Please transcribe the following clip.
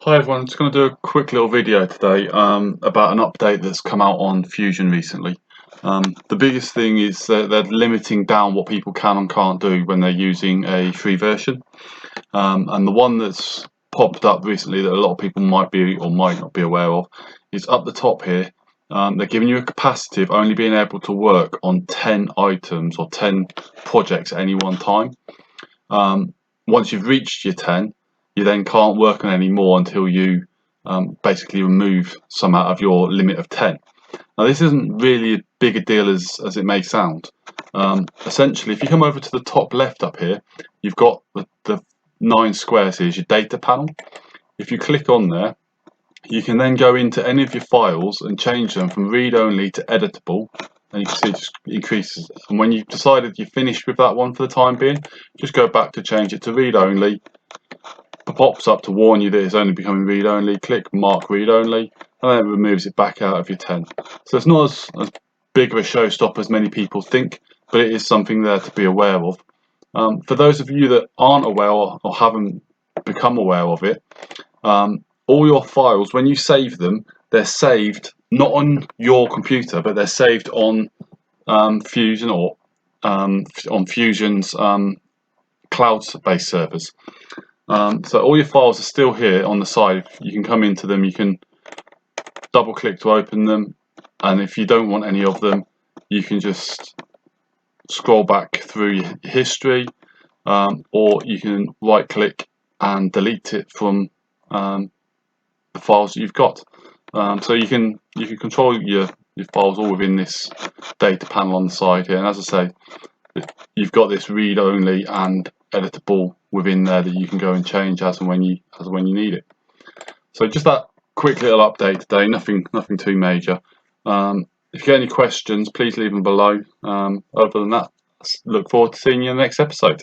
Hi everyone, I'm just going to do a quick little video today about an update that's come out on Fusion recently. The biggest thing is that they're limiting down what people can and can't do when they're using a free version. And the one that's popped up recently that a lot of people might be or might not be aware of is up the top here. They're giving you a capacity of only being able to work on 10 items or 10 projects at any one time. Once you've reached your 10, you then can't work on any more until you basically remove some out of your limit of 10. Now this isn't really as big a deal as it may sound. Essentially, if you come over to the top left up here, you've got the 9 squares here is your data panel. If you click on there, you can then go into any of your files and change them from read-only to editable, and you can see it just increases. And when you've decided you're finished with that one for the time being, just go back to change it to read-only. It pops up to warn you that it's only becoming read-only. Click mark read-only, and then it removes it back out of your 10. So it's not as big of a showstopper as many people think, but it is something there to be aware of. For those of you that aren't aware or haven't become aware of it, all your files, when you save them, they're saved not on your computer, but they're saved on Fusion or on Fusion's cloud-based servers. So all your files are still here on the side. You can come into them, you can double click to open them, and if you don't want any of them, you can just scroll back through your history, or you can right click and delete it from the files that you've got. So you can control your files all within this data panel on the side here. And as I say, you've got this read only and editable within there that you can go and change as and when you need it. So just that quick little update today. Nothing too major. If you get any questions, please leave them below. Other than that, look forward to seeing you in the next episode.